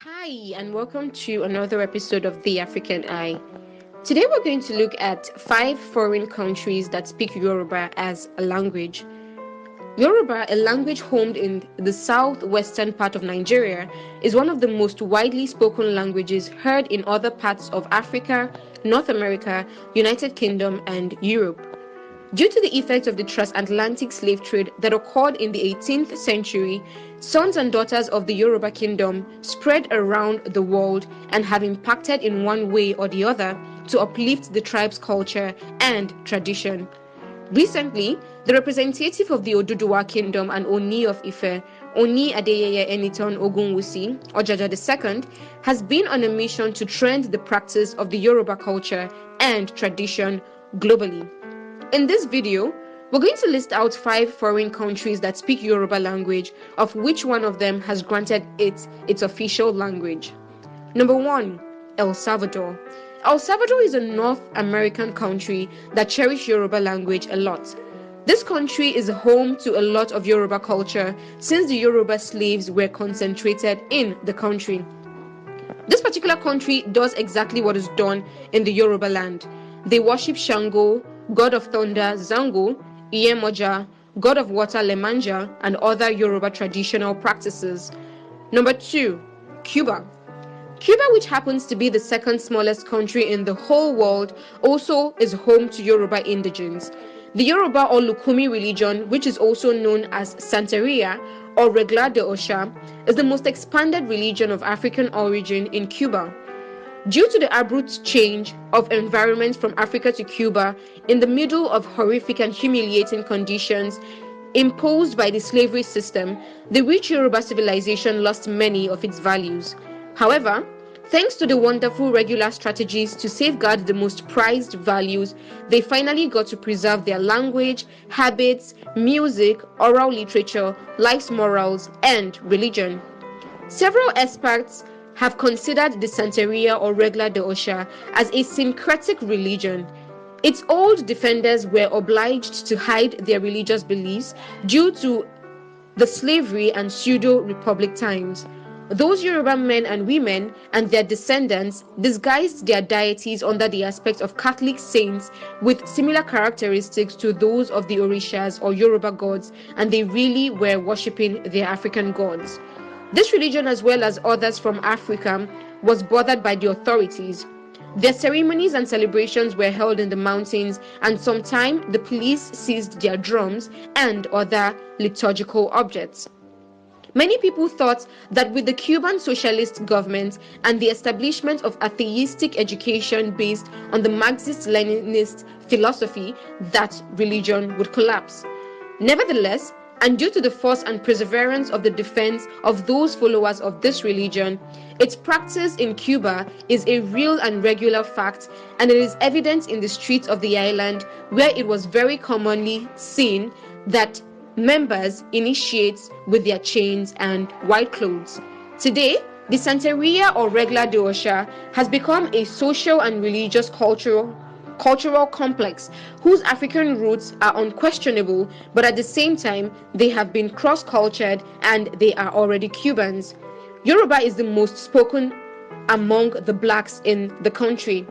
Hi, and welcome to another episode of The African Eye. Today, we're going to look at 5 foreign countries that speak Yoruba as a language. Yoruba, a language homed in the southwestern part of Nigeria, is one of the most widely spoken languages heard in other parts of Africa, North America, United Kingdom, and Europe. Due to the effect of the transatlantic slave trade that occurred in the 18th century, sons and daughters of the Yoruba kingdom spread around the world and have impacted in one way or the other to uplift the tribe's culture and tradition. Recently, the representative of the Oduduwa kingdom and Oni of Ife, Oni Adeyeye Enitan Ogunwusi, Ojaja II, has been on a mission to trend the practice of the Yoruba culture and tradition globally. In this video, we're going to list out 5 foreign countries that speak Yoruba language, of which one of them has granted it its official language. Number 1, El Salvador. El Salvador is a North American country that cherishes Yoruba language a lot. This country is home to a lot of Yoruba culture since the Yoruba slaves were concentrated in the country. This particular country does exactly what is done in the Yoruba land. They worship Shango, god of thunder Zango, Iyemoja, god of water Lemanja, and other Yoruba traditional practices. Number 2, Cuba. Cuba, which happens to be the second smallest country in the whole world, also is home to Yoruba indigenes. The Yoruba or Lukumi religion, which is also known as Santeria or Regla de Osha, is the most expanded religion of African origin in Cuba. Due to the abrupt change of environment from Africa to Cuba in the middle of horrific and humiliating conditions imposed by the slavery system, the rich Yoruba civilization lost many of its values. However, thanks to the wonderful regular strategies to safeguard the most prized values, they finally got to preserve their language, habits, music, oral literature, life's morals, and religion. Several experts have considered the Santeria or Regla de Osha as a syncretic religion. Its old defenders were obliged to hide their religious beliefs due to the slavery and pseudo-republic times. Those Yoruba men and women and their descendants disguised their deities under the aspect of Catholic saints with similar characteristics to those of the Orishas or Yoruba gods, and they really were worshipping their African gods. This religion, as well as others from Africa, was bothered by the authorities. Their ceremonies and celebrations were held in the mountains, and sometimes the police seized their drums and other liturgical objects. Many people thought that with the Cuban socialist government and the establishment of atheistic education based on the Marxist-Leninist philosophy, that religion would collapse. Nevertheless, and due to the force and perseverance of the defense of those followers of this religion, its practice in Cuba is a real and regular fact, and it is evident in the streets of the island, where it was very commonly seen that members initiate with their chains and white clothes. Today, the Santeria or Regla de Osha has become a social and religious cultural complex whose African roots are unquestionable, but at the same time they have been cross-cultured and they are already Cubans. Yoruba is the most spoken among the blacks in the country.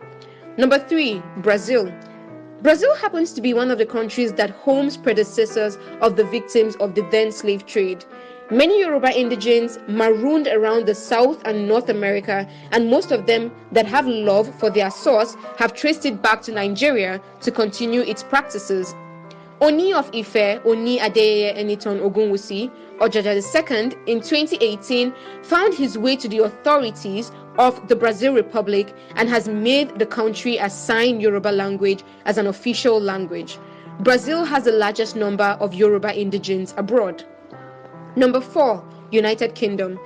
Number 3, Brazil. Brazil happens to be one of the countries that homes predecessors of the victims of the then slave trade. Many Yoruba indigenes marooned around the South and North America, and most of them that have love for their source have traced it back to Nigeria to continue its practices. Oni of Ife, Oni Adeyeye Enitan Ogunwusi, Ojaja II, in 2018 found his way to the authorities of the Brazil Republic and has made the country assign Yoruba language as an official language. Brazil has the largest number of Yoruba indigenes abroad. Number 4, United Kingdom.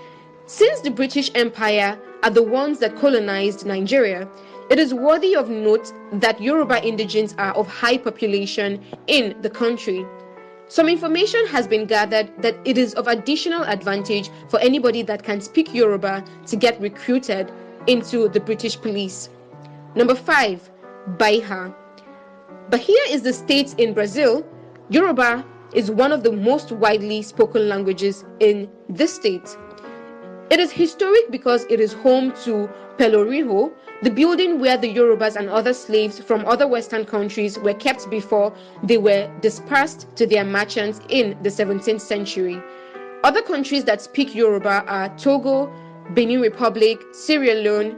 Since the British Empire are the ones that colonized Nigeria, it is worthy of note that Yoruba indigenes are of high population in the country. Some information has been gathered that it is of additional advantage for anybody that can speak Yoruba to get recruited into the British police. Number 5, Bahia. Bahia is the state in Brazil. Yoruba is one of the most widely spoken languages in this state. It is historic because it is home to Peloriho, the building where the Yorubas and other slaves from other Western countries were kept before they were dispersed to their merchants in the 17th century. Other countries that speak Yoruba are Togo, Benin Republic, Sierra Leone,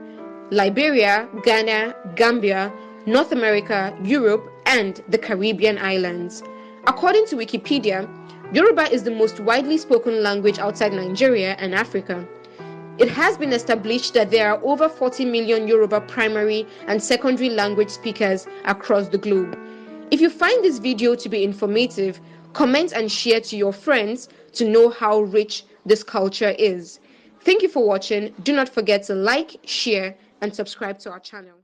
Liberia, Ghana, Gambia, North America, Europe, and the Caribbean islands. According to Wikipedia, Yoruba is the most widely spoken language outside Nigeria and Africa. It has been established that there are over 40 million Yoruba primary and secondary language speakers across the globe. If you find this video to be informative, comment and share to your friends to know how rich this culture is. Thank you for watching. Do not forget to like, share, and subscribe to our channel.